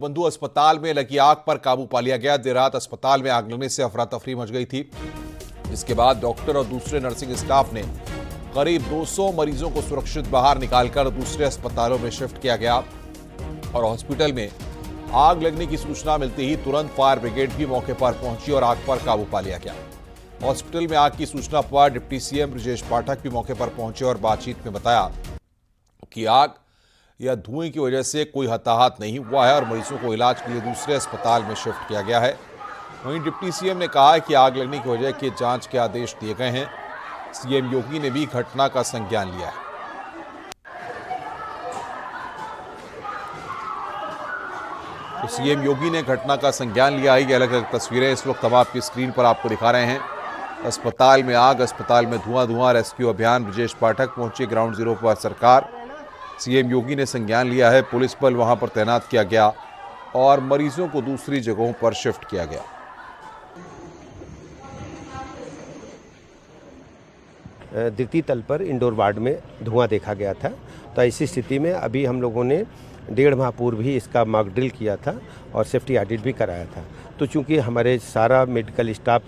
बंधु अस्पताल में लगी आग पर काबू पा लिया गया। देर रात अस्पताल में आग लगने से अफरा तफरी मच गई थी, जिसके बाद डॉक्टर और दूसरे नर्सिंग स्टाफ ने करीब 200 मरीजों को सुरक्षित बाहर निकालकर दूसरे अस्पतालों में शिफ्ट किया गया। और हॉस्पिटल में आग लगने की सूचना मिलते ही तुरंत फायर ब्रिगेड भी मौके पर पहुंची और आग पर काबू पा लिया गया। हॉस्पिटल में आग की सूचना पर डिप्टी सीएम ब्रजेश पाठक भी मौके पर पहुंचे और बातचीत में बताया कि आग या धुएं की वजह से कोई हताहत नहीं हुआ है और मरीजों को इलाज के लिए दूसरे अस्पताल में शिफ्ट किया गया है। वहीं डिप्टी सीएम ने कहा है कि आग लगने की वजह के जांच के आदेश दिए गए हैं। सीएम योगी ने भी घटना का संज्ञान लिया है। तो सीएम योगी ने घटना का संज्ञान लिया है। ये अलग अलग तस्वीरें इस वक्त हम आपकी स्क्रीन पर आपको दिखा रहे हैं। अस्पताल में आग, अस्पताल में धुआं, रेस्क्यू अभियान। ब्रजेश पाठक पहुंचे ग्राउंड जीरो पर सरकार। सीएम योगी ने संज्ञान लिया है। पुलिस बल वहां पर तैनात किया गया और मरीजों को दूसरी जगहों पर शिफ्ट किया गया। द्वितीय तल पर इंडोर वार्ड में धुआं देखा गया था। तो ऐसी स्थिति में अभी हम लोगों ने 1.5 माह पूर्व ही इसका मॉक ड्रिल किया था और सेफ्टी ऑडिट भी कराया था। तो चूंकि हमारे सारा मेडिकल स्टाफ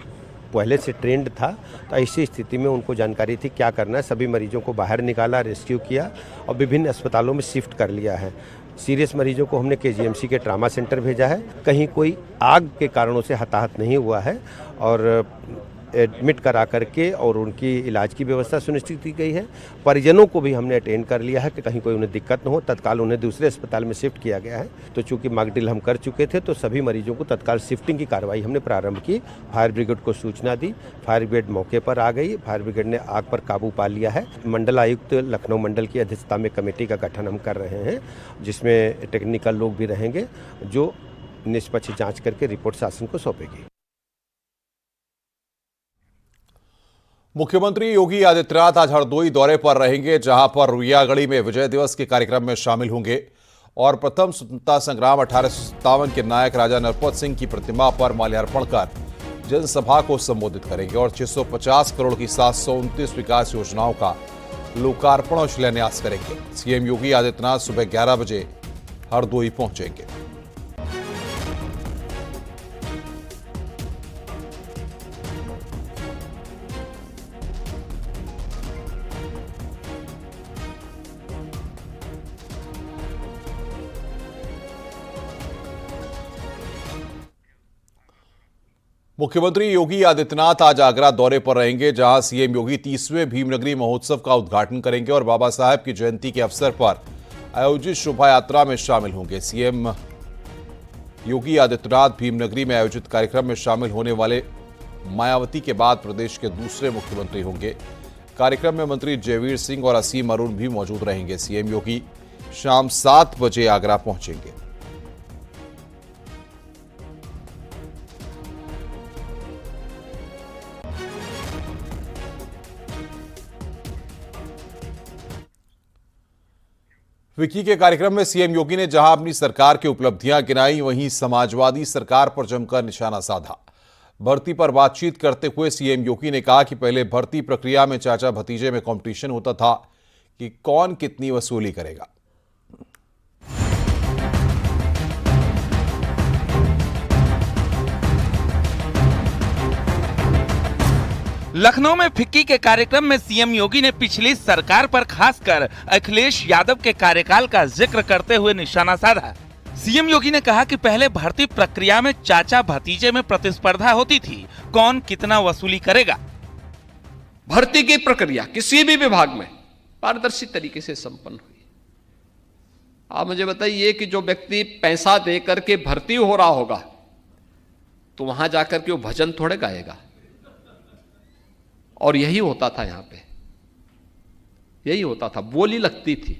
पहले से ट्रेंड था, तो ऐसी स्थिति में उनको जानकारी थी क्या करना है। सभी मरीजों को बाहर निकाला, रेस्क्यू किया और विभिन्न अस्पतालों में शिफ्ट कर लिया है। सीरियस मरीजों को हमने केजीएमसी के ट्रामा सेंटर भेजा है। कहीं कोई आग के कारणों से हताहत नहीं हुआ है और एडमिट करा करके और उनकी इलाज की व्यवस्था सुनिश्चित की गई है। परिजनों को भी हमने अटेंड कर लिया है कि कहीं कोई उन्हें दिक्कत न हो। तत्काल उन्हें दूसरे अस्पताल में शिफ्ट किया गया है। तो चूंकि मॉक ड्रिल हम कर चुके थे, तो सभी मरीजों को तत्काल शिफ्टिंग की कार्रवाई हमने प्रारंभ की। फायर ब्रिगेड को सूचना दी, फायर ब्रिगेड मौके पर आ गई। फायर ब्रिगेड ने आग पर काबू पा लिया है। मंडल आयुक्त लखनऊ मंडल की अध्यक्षता में कमेटी का गठन हम कर रहे हैं, जिसमें टेक्निकल लोग भी रहेंगे जो निष्पक्ष जाँच करके रिपोर्ट शासन को सौंपेगी। मुख्यमंत्री योगी आदित्यनाथ आज हरदोई दौरे पर रहेंगे, जहां पर रुइयागढ़ी में विजय दिवस के कार्यक्रम में शामिल होंगे और प्रथम स्वतंत्रता संग्राम 1857 के नायक राजा नरपत सिंह की प्रतिमा पर माल्यार्पण कर जनसभा को संबोधित करेंगे और 650 करोड़ की 729 विकास योजनाओं का लोकार्पण और शिलान्यास करेंगे। सीएम योगी आदित्यनाथ सुबह 11 बजे हरदोई पहुंचेंगे। मुख्यमंत्री योगी आदित्यनाथ आज आगरा दौरे पर रहेंगे, जहां सीएम योगी 30वें भीमनगरी महोत्सव का उद्घाटन करेंगे और बाबा साहब की जयंती के अवसर पर आयोजित शोभा यात्रा में शामिल होंगे। सीएम योगी आदित्यनाथ भीमनगरी में आयोजित कार्यक्रम में शामिल होने वाले मायावती के बाद प्रदेश के दूसरे मुख्यमंत्री होंगे। कार्यक्रम में मंत्री जयवीर सिंह और असीम अरुण भी मौजूद रहेंगे। सीएम योगी शाम 7 बजे आगरा पहुंचेंगे। विकी के कार्यक्रम में सीएम योगी ने जहां अपनी सरकार की उपलब्धियां गिनाई, वहीं समाजवादी सरकार पर जमकर निशाना साधा। भर्ती पर बातचीत करते हुए सीएम योगी ने कहा कि पहले भर्ती प्रक्रिया में चाचा भतीजे में कंपटीशन होता था कि कौन कितनी वसूली करेगा। लखनऊ में फिक्की के कार्यक्रम में सीएम योगी ने पिछली सरकार पर खासकर अखिलेश यादव के कार्यकाल का जिक्र करते हुए निशाना साधा। सीएम योगी ने कहा कि पहले भर्ती प्रक्रिया में चाचा भतीजे में प्रतिस्पर्धा होती थी, कौन कितना वसूली करेगा। भर्ती की प्रक्रिया किसी भी विभाग में पारदर्शी तरीके से संपन्न हुई। आप मुझे बताइए कि जो व्यक्ति पैसा दे करके भर्ती हो रहा होगा, तो वहां जाकर के वो भजन थोड़े गाएगा। और यही होता था, यहां पे यही होता था, बोली लगती थी,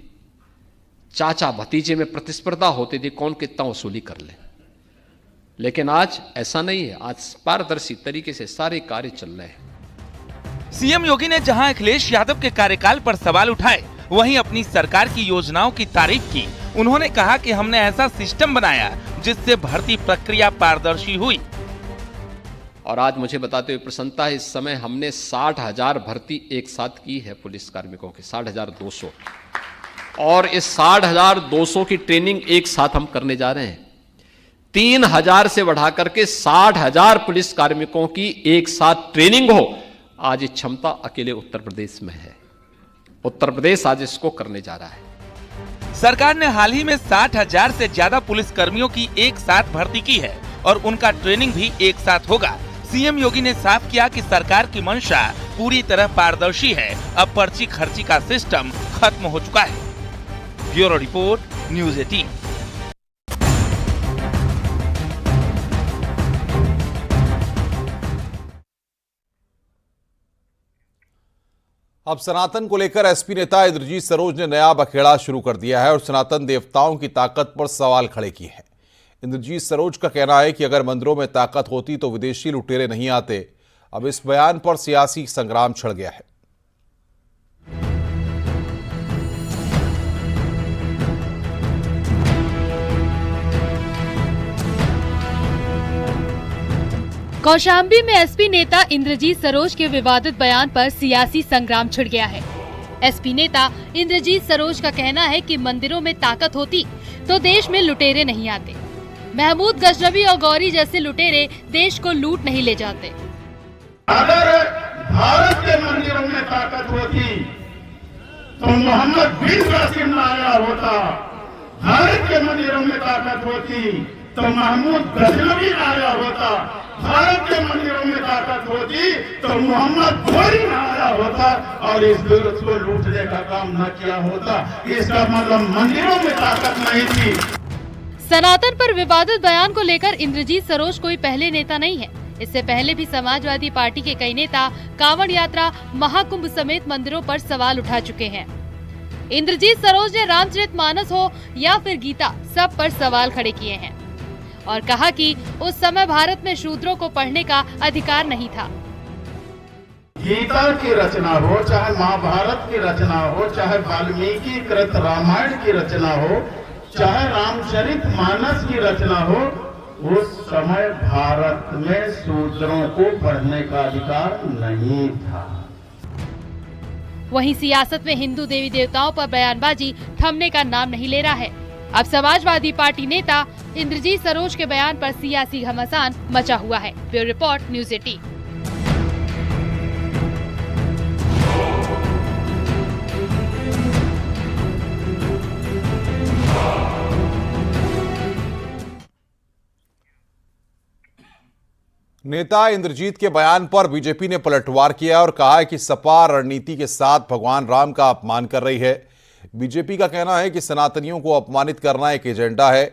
चाचा भतीजे में प्रतिस्पर्धा होती थी, कौन कितना वसूली कर ले। लेकिन आज ऐसा नहीं है। आज पारदर्शी तरीके से सारे कार्य चल रहे हैं। सीएम योगी ने जहां अखिलेश यादव के कार्यकाल पर सवाल उठाए, वहीं अपनी सरकार की योजनाओं की तारीफ की। उन्होंने कहा कि हमने ऐसा सिस्टम बनाया जिससे भर्ती प्रक्रिया पारदर्शी हुई। और आज मुझे बताते हुए प्रसन्नता है, इस समय हमने 60,000 भर्ती एक साथ की है पुलिस कार्मिकों की, 60,200। और इस 60,200 की ट्रेनिंग एक साथ हम करने जा रहे हैं। 3,000 से बढ़ा करके 60,000 पुलिस कार्मिकों की एक साथ ट्रेनिंग हो, आज ये क्षमता अकेले उत्तर प्रदेश में है। उत्तर प्रदेश आज इसको करने जा रहा है। सरकार ने हाल ही में 60,000 से ज्यादा पुलिस कर्मियों की एक साथ भर्ती की है और उनका ट्रेनिंग भी एक साथ होगा। सीएम योगी ने साफ किया कि सरकार की मंशा पूरी तरह पारदर्शी है। अब पर्ची खर्ची का सिस्टम खत्म हो चुका है। Bureau report, news 18। अब सनातन को लेकर एसपी नेता इंद्रजीत सरोज ने नया बखेड़ा शुरू कर दिया है और सनातन देवताओं की ताकत पर सवाल खड़े किए हैं। इंद्रजीत सरोज का कहना है कि अगर मंदिरों में ताकत होती तो विदेशी लुटेरे नहीं आते। अब इस बयान पर सियासी संग्राम छिड़ गया है। कौशाम्बी में एसपी नेता इंद्रजीत सरोज के विवादित बयान पर सियासी संग्राम छिड़ गया है। एसपी नेता इंद्रजीत सरोज का कहना है कि मंदिरों में ताकत होती तो देश में लुटेरे नहीं आते। महमूद गजनबी और गौरी जैसे लुटेरे देश को लूट नहीं ले जाते। अगर भारत के मंदिरों में ताकत होती तो मोहम्मद बिन कासिम आया होता। भारत के मंदिरों में ताकत होती तो महमूद गजनबी आया होता। भारत के मंदिरों में ताकत होती तो मोहम्मद घोरी आया होता और इस देश को लूटने का काम न किया होता। इसका मतलब मंदिरों में ताकत नहीं थी। सनातन पर विवादित बयान को लेकर इंद्रजीत सरोज कोई पहले नेता नहीं है। इससे पहले भी समाजवादी पार्टी के कई नेता कांवड़ यात्रा, महाकुंभ समेत मंदिरों पर सवाल उठा चुके हैं। इंद्रजीत सरोज ने रामचरितमानस हो या फिर गीता, सब पर सवाल खड़े किए हैं और कहा कि उस समय भारत में शूद्रों को पढ़ने का अधिकार नहीं था। गीता की रचना हो, चाहे महाभारत की रचना हो, चाहे वाल्मीकि कृत रामायण की रचना हो, चाहे रामचरितमानस की रचना हो, उस समय भारत में शूद्रों को पढ़ने का अधिकार नहीं था। वहीं सियासत में हिंदू देवी देवताओं पर बयानबाजी थमने का नाम नहीं ले रहा है। अब समाजवादी पार्टी नेता इंद्रजीत सरोज के बयान पर सियासी घमासान मचा हुआ है। Bureau report, news 18। नेता इंद्रजीत के बयान पर बीजेपी ने पलटवार किया और कहा है कि सपा रणनीति के साथ भगवान राम का अपमान कर रही है। बीजेपी का कहना है कि सनातनियों को अपमानित करना एक एजेंडा है।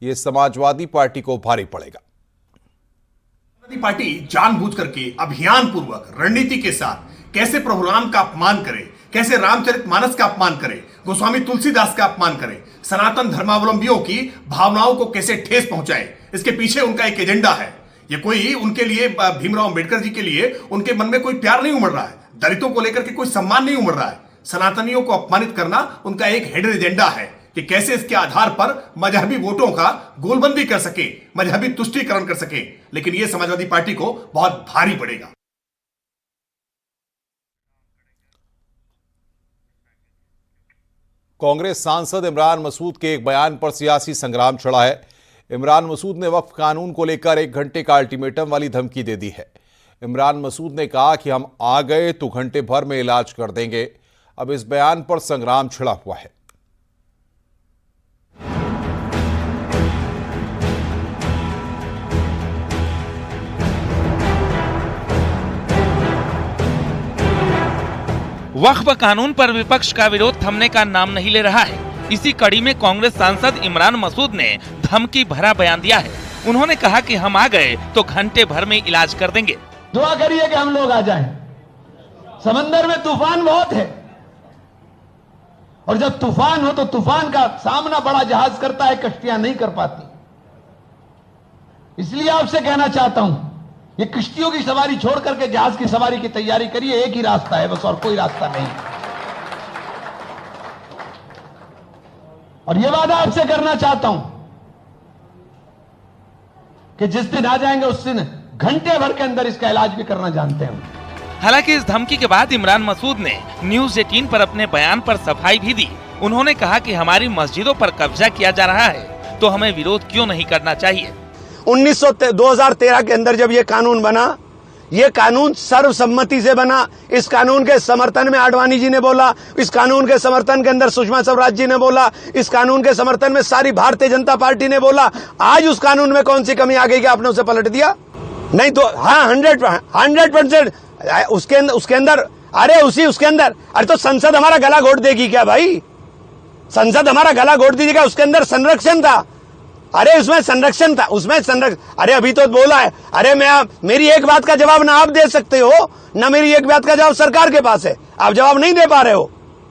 ये समाजवादी पार्टी को भारी पड़ेगा। समाजवादी पार्टी जानबूझ करके अभियान पूर्वक रणनीति के साथ कैसे प्रभु राम का अपमान करे, कैसे रामचरितमानस का अपमान करे, गोस्वामी तुलसीदास का अपमान करे, सनातन धर्मावलंबियों की भावनाओं को कैसे ठेस पहुंचाए, इसके पीछे उनका एक एजेंडा है। ये कोई उनके लिए, भीमराव अंबेडकर जी के लिए उनके मन में कोई प्यार नहीं उमड़ रहा है, दलितों को लेकर के कोई सम्मान नहीं उमड़ रहा है। सनातनियों को अपमानित करना उनका एक हिडन एजेंडा है कि कैसे इसके आधार पर मजहबी वोटों का गोलबंदी कर सके, मजहबी तुष्टीकरण कर सके। लेकिन यह समाजवादी पार्टी को बहुत भारी पड़ेगा। कांग्रेस सांसद इमरान मसूद के एक बयान पर सियासी संग्राम छिड़ा है। इमरान मसूद ने वक्फ कानून को लेकर 1 घंटे का अल्टीमेटम वाली धमकी दे दी है। इमरान मसूद ने कहा कि हम आ गए तो घंटे भर में इलाज कर देंगे। अब इस बयान पर संग्राम छिड़ा हुआ है। वक्फ कानून पर विपक्ष का विरोध थमने का नाम नहीं ले रहा है। इसी कड़ी में कांग्रेस सांसद इमरान मसूद ने धमकी भरा बयान दिया है। उन्होंने कहा कि हम आ गए तो घंटे भर में इलाज कर देंगे। दुआ करिए कि हम लोग आ जाएं। समंदर में तूफान बहुत है और जब तूफान हो तो तूफान का सामना बड़ा जहाज करता है, कश्तियां नहीं कर पाती। इसलिए आपसे कहना चाहता हूं, ये कश्तियों की सवारी छोड़ करके जहाज की सवारी की तैयारी करिए। एक ही रास्ता है बस, और कोई रास्ता नहीं। और ये वादा आपसे करना चाहता हूं कि जिस दिन आ जाएंगे उस दिन घंटे भर के अंदर इसका इलाज भी करना जानते हैं। हालांकि इस धमकी के बाद इमरान मसूद ने न्यूज़ 18 पर अपने बयान पर सफाई भी दी। उन्होंने कहा कि हमारी मस्जिदों पर कब्जा किया जा रहा है तो हमें विरोध क्यों नहीं करना चाहिए। 2013 के अंदर जब ये कानून बना, ये कानून सर्वसम्मति से बना। इस कानून के समर्थन में आडवाणी जी ने बोला, इस कानून के समर्थन के अंदर सुषमा स्वराज जी ने बोला, इस कानून के समर्थन में सारी भारतीय जनता पार्टी ने बोला। आज उस कानून में कौन सी कमी आ गई कि आपने उसे पलट दिया? नहीं तो हाँ 100% उसके अंदर उसके अंदर अरे तो संसद हमारा गला घोट देगी क्या भाई? संसद हमारा गला घोट दीजिएगा। उसके अंदर संरक्षण था, अरे उसमें संरक्षण था, उसमें संरक्षण। अरे अभी तो बोला है, अरे मेरी एक बात का जवाब ना आप दे सकते हो, ना मेरी एक बात का जवाब सरकार के पास है। आप जवाब नहीं दे पा रहे हो,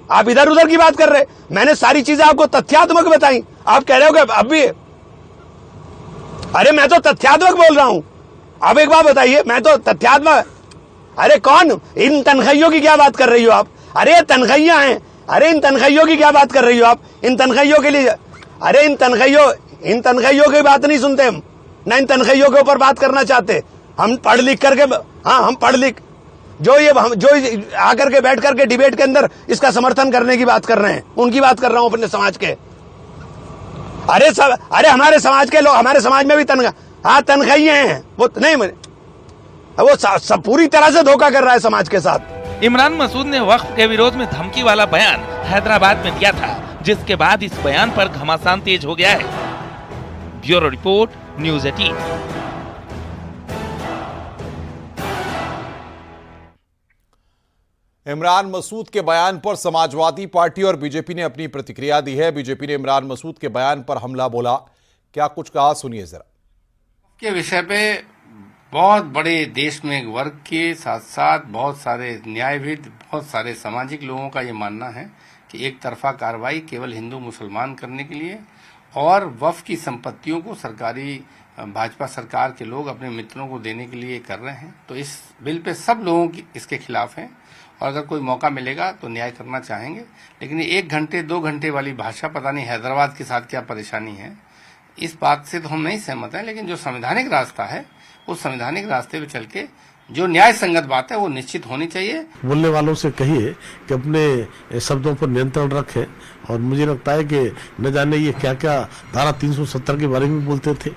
आप इधर उधर की बात कर रहे। मैंने सारी चीजें आपको तथ्यात्मक बताई, आप कह रहे हो कि अब भी। अरे मैं तो तथ्यात्मक बोल रहा हूं। आप एक बात बताइए, मैं तो तथ्यात्मक। अरे कौन? इन तनख्वाहियों की क्या बात कर रही हो आप? अरे ये तनख्वाहियां हैं, अरे इन तनख्वाहियों की क्या बात कर रही हो आप? इन तनख्वाहियों के लिए, अरे इन तनख्वाहियों की बात नहीं सुनते हम, ना इन तनख्वाहियों के ऊपर बात करना चाहते। हम पढ़ लिख करके, हाँ हम पढ़ लिख, जो आकर के बैठ करके डिबेट के अंदर इसका समर्थन करने की बात कर रहे हैं, उनकी बात कर रहा हूं अपने समाज के। अरे हमारे समाज के लोग, हमारे समाज में भी तनख्वाहियां हैं, वो नहीं, वो सब पूरी तरह से धोखा कर रहा है समाज के साथ। इमरान मसूद ने वक्फ के विरोध में धमकी वाला बयान हैदराबाद में दिया था, जिसके बाद इस बयान पर घमासान तेज हो गया है। Bureau report, news 18। Imran Masood के बयान पर समाजवादी पार्टी और बीजेपी ने अपनी प्रतिक्रिया दी है। बीजेपी ने इमरान मसूद के बयान पर हमला बोला, क्या कुछ कहा, सुनिए जरा। के विषय पे बहुत बड़े देश में एक वर्ग के साथ साथ बहुत सारे न्यायविद, बहुत सारे सामाजिक लोगों का ये मानना है कि एक तरफा कार्रवाई केवल हिंदू मुसलमान करने के लिए और वक्फ की संपत्तियों को सरकारी भाजपा सरकार के लोग अपने मित्रों को देने के लिए कर रहे हैं। तो इस बिल पे सब लोगों की इसके खिलाफ हैं और अगर कोई मौका मिलेगा तो न्याय करना चाहेंगे। लेकिन ये 1 घंटे 2 घंटे वाली भाषा, पता नहीं हैदराबाद के साथ क्या परेशानी है, इस बात से तो हम नहीं सहमत हैं। लेकिन जो संवैधानिक रास्ता है, उस संवैधानिक रास्ते पे चल के जो न्याय संगत बात है वो निश्चित होनी चाहिए। बोलने वालों से कहिए कि अपने शब्दों पर नियंत्रण रखें। और मुझे लगता है कि न जाने ये क्या क्या धारा 370 के बारे में बोलते थे,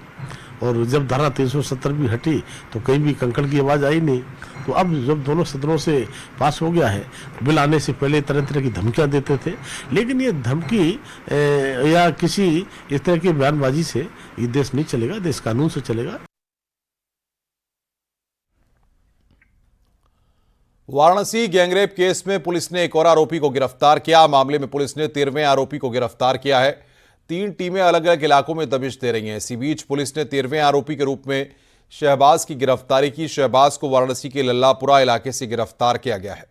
और जब धारा 370 भी हटी तो कहीं भी कंकड़ की आवाज आई नहीं। तो अब जब दोनों सदनों से पास हो गया है, बिल आने से पहले तरह तरह की धमकियां देते थे। लेकिन ये धमकी या किसी इस तरह की बयानबाजी से ये देश नहीं चलेगा, देश कानून से चलेगा। वाराणसी गैंगरेप केस में पुलिस ने एक और आरोपी को गिरफ्तार किया। मामले में पुलिस ने 13वें आरोपी को गिरफ्तार किया है। 3 टीमें अलग अलग इलाकों में दबिश दे रही हैं। इसी बीच पुलिस ने 13वें आरोपी के रूप में शहबाज की गिरफ्तारी की। शहबाज को वाराणसी के लल्लापुरा इलाके से गिरफ्तार किया गया है।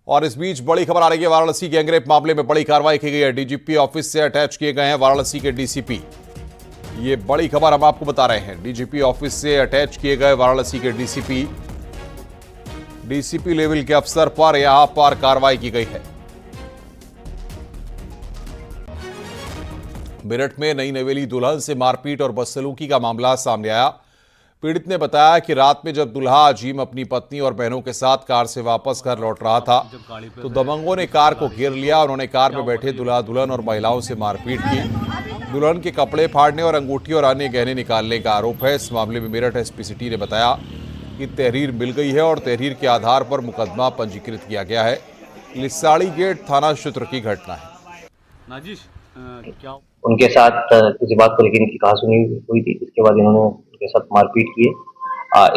और इस बीच बड़ी खबर आ रही है, वाराणसी गैंगरेप मामले में बड़ी कार्रवाई की गई है। डीजीपी ऑफिस से अटैच किए गए हैं वाराणसी के डीसीपी। ये बड़ी खबर हम आपको बता रहे हैं। डीजीपी ऑफिस से अटैच किए गए वाराणसी के डीसीपी लेवल के अफसर पर यहां पर कार्रवाई की गई है। मेरठ में नई नवेली दुल्हन से मारपीट और बदसलूकी का मामला सामने आया। पीड़ित ने बताया कि रात में जब दुल्हा अजीम अपनी पत्नी और बहनों के साथ कार से वापस घर लौट रहा था तो दबंगों ने कार को घेर लिया। उन्होंने कार में बैठे दुल्हा दुल्हन और महिलाओं से मारपीट की। दुल्हन के कपड़े फाड़ने और अंगूठी और अन्य गहने निकालने का आरोप है। इस मामले में मेरठ एसपी सिटी ने बताया कि तहरीर मिल गई है और तहरीर के आधार पर मुकदमा पंजीकृत किया गया है। लिसाड़ी गेट थाना क्षेत्र की घटना है। क्या उनके साथ किसी बात को लेकर इनकी कहासुनी हुई थी, इसके बाद इन्होंने उनके साथ मारपीट की।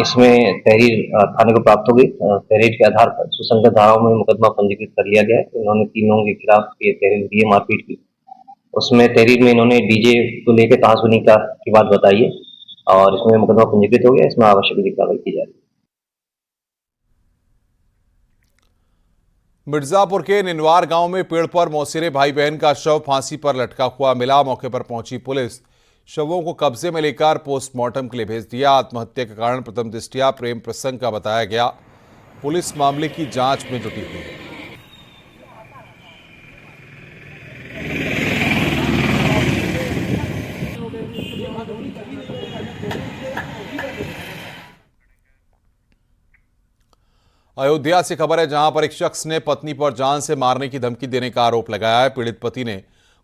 इसमें तहरीर थाने को प्राप्त हो गई। तहरीर के आधार पर सुसंगत धाराओं में मुकदमा पंजीकृत कर लिया गया है। इन्होंने 3 लोगों के खिलाफ ये तहरीर दी है मारपीट की। उसमें तहरीर में इन्होंने डीजे को लेकर कहासुनी की बात बताई है और इसमें मुकदमा पंजीकृत हो गया। इसमें आवश्यक कार्रवाई की जा रही है। मिर्जापुर के निनवार गांव में पेड़ पर मौसेरे भाई बहन का शव फांसी पर लटका हुआ मिला। मौके पर पहुंची पुलिस शवों को कब्जे में लेकर पोस्टमार्टम के लिए भेज दिया। आत्महत्या का कारण प्रथम दृष्टया प्रेम प्रसंग का बताया गया। पुलिस मामले की जांच में जुटी हुई है। अयोध्या से खबर है, जहां पर एक शख्स ने पत्नी पर जान से मारने की धमकी देने का आरोप लगाया है। पीड़ित पति ने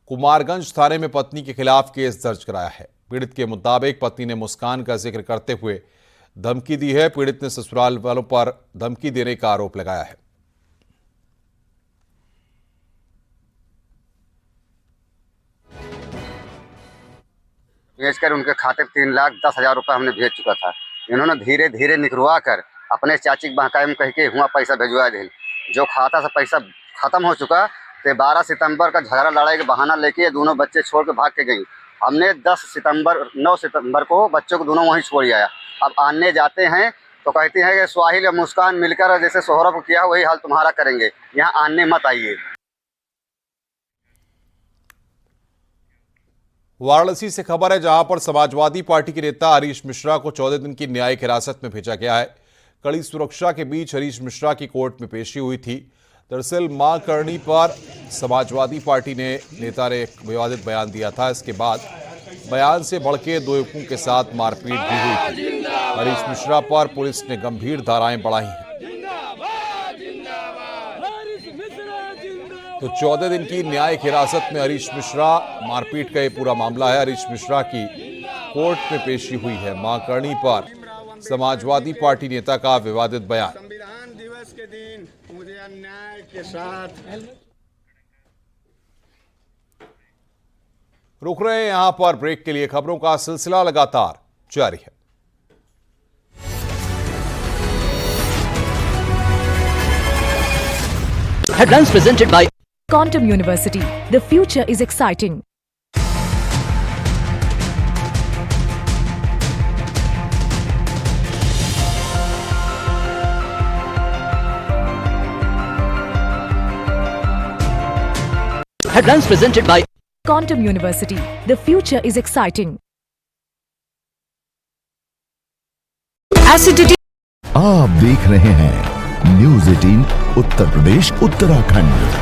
कुमारगंज थाने में पत्नी के खिलाफ केस दर्ज कराया है। पीड़ित के मुताबिक पत्नी ने मुस्कान का जिक्र करते हुए धमकी दी है। पीड़ित ने ससुराल वालों पर धमकी देने का आरोप लगाया है। भेजकर उनके खाते में 3,10,000 रुपये हमने भेज चुका था। इन्होंने धीरे धीरे निकलवा कर अपने चाची के बहकाए में कह के हुआ पैसा भेजवा दे। जो खाता से पैसा खत्म हो चुका, तो 12 सितंबर का झगड़ा लड़ाई के बहाना लेके ये दोनों बच्चे छोड़ के भाग के गई। हमने 9 सितंबर को बच्चों को दोनों वहीं छोड़ आया। अब आने जाते हैं तो कहती है कि स्वाहिल या मुस्कान मिलकर जैसे सोहरा को किया वही हाल तुम्हारा करेंगे, यहाँ आने मत आइए। वाराणसी से खबर है, जहां पर समाजवादी पार्टी के नेता हरीश मिश्रा को 14 दिन की न्यायिक हिरासत में भेजा गया है। कड़ी सुरक्षा के बीच हरीश मिश्रा की कोर्ट में पेशी हुई थी। दरअसल मां करणी पर समाजवादी पार्टी नेता ने एक विवादित बयान दिया था। इसके बाद बयान से भड़के 2 युवकों के साथ मारपीट भी हुई थी। हरीश मिश्रा पर पुलिस ने गंभीर धाराएं बढ़ाई हैं। तो 14 दिन की न्यायिक हिरासत में हरीश मिश्रा, मारपीट का ये पूरा मामला है। हरीश मिश्रा की कोर्ट में पेशी हुई है। मां करणी पर समाजवादी पार्टी नेता का विवादित बयान। संविधान दिवस के दिन मुझे अन्याय के साथ रुक रहे हैं यहां पर ब्रेक के लिए। खबरों का सिलसिला लगातार जारी है। Headlines presented by Quantum University. The future is exciting. Headlines presented by Quantum University. The future is exciting. Acidity. आप देख रहे हैं न्यूज़ 18 उत्तर प्रदेश उत्तराखंड।